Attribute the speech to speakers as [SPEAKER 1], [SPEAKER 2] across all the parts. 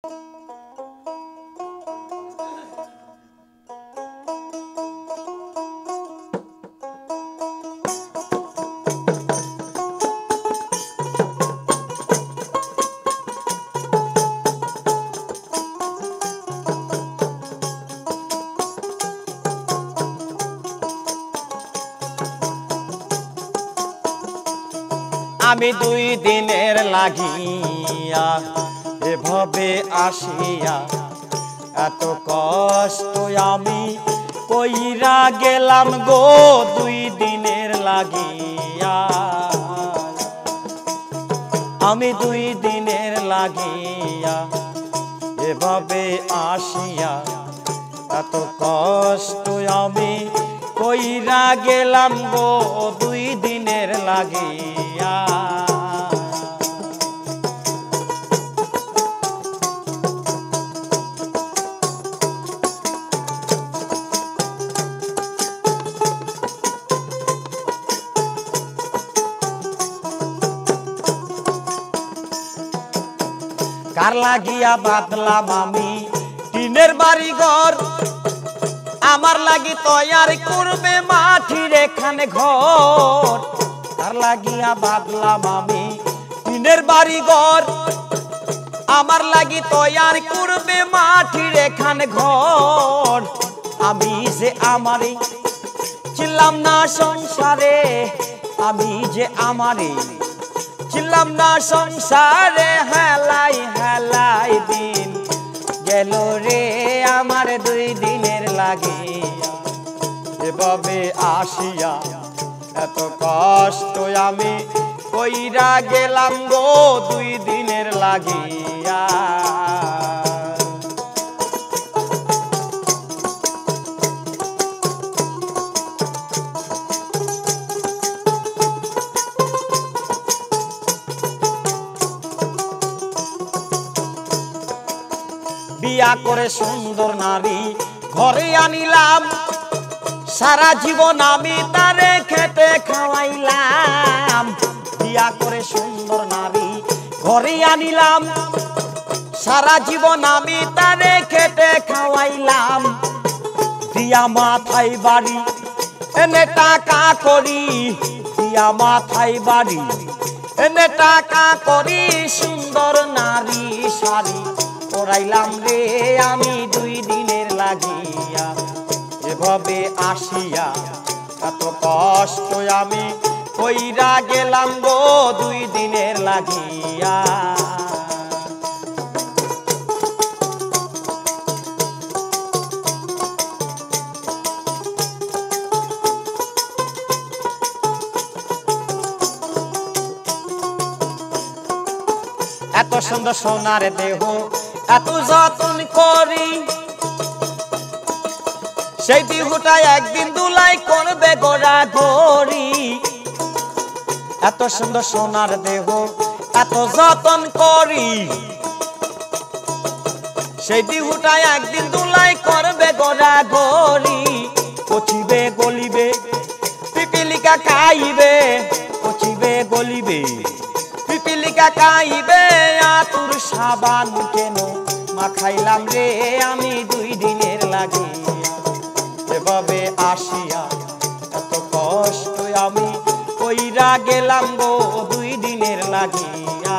[SPEAKER 1] আমি 2 দিনের লাগিয়া এভাবে আসিয়া এত কষ্ট আমি কইরা গেলাম গো 2 দিনের লাগিয়া। আমি 2 দিনের লাগিয়া এভাবে আসিয়া এত কষ্ট আমি কইরা গেলাম গো 2 দিনের লাগিয়া। কার লাগিয়া বাদলাম আমি টিনের বাড়ি ঘর, আমার লাগি তৈয়ার করবে মাটির এখানে ঘর। কার লাগিয়া বাদলাম আমি টিনের বাড়ি ঘর, আমার লাগি তৈয়ার করবে মাটির এখানে ঘর। আমি যে আমারে ছিলাম না সংসারে, আমি যে আমারে ছিলাম না সংসারে, হেলাই হেলাই দিন গেল রে আমার 2 দিনের লাগিয়া এভাবে আসিয়া এত কষ্ট আমি কইরা গেলাম গো 2 দিনের লাগিয়া। বিয়া করে সুন্দর নারী ঘরে আনিলাম, সারা জীবন আমি তারে খেতে খাওয়াইলাম। বিয়া করে সুন্দর নারী ঘরে আনিলাম, সারা জীবন আমি তারে খেতে খাওয়াইলাম। দিয়া মাথায় বাড়ি এনে টাকা করি, দিয়া মাথায় বাড়ি এনে টাকা করি, সুন্দর নারী শাড়ি পরাইলাম রে আমি 2 দিনের লাগিয়া এভাবে আসিয়া এত কষ্ট আমি কইরা গেলাম গো 2 দিনের লাগিয়া। এত সুন্দর সোনার দেহ এত যত্ন করি, সেই দেহটা একদিন দুলাই করবে গোড়া গড়ি। এত সুন্দর সোনার দেহ এত যত্ন করি, সেই দেহটা একদিন দুলাই করবে গোড়া গড়ি। পচিবে গলিবে পিপিলিকা খাইবে, পচিবে গলিবে পিপিলিকা খাইবে, আতুর সাবান কেন মাখাইলাম রে আমি 2 দিনের লাগিয়া এভাবে আসিয়া এত কষ্ট আমি কইরা গেলাম গো 2 দিনের লাগিয়া।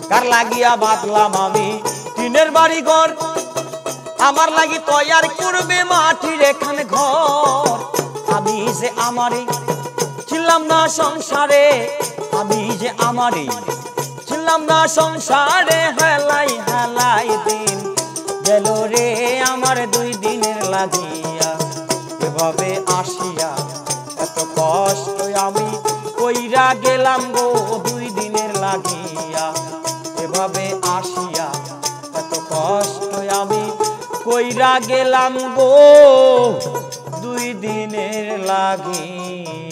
[SPEAKER 1] কার লাগিয়া বাদলাম আমি টিনের বাড়ি ঘর, আমার লাগি তৈয়ার করবে মাটির এখানে ঘর। আমি যে আমারে ছিলাম না সংসারে, আমি যে আমারে ছিলাম না সংসারে, হেলাই হেলাই দিন গেল রে আমার 2 দিনের লাগিয়া এভাবে আসিয়া এত কষ্ট আমি কইরা গেলাম গো 2 দিনের লাগিয়া এভাবে আসিয়া এত কষ্ট আমি কইরা গেলাম গো 2 দিনের লাগিয়া।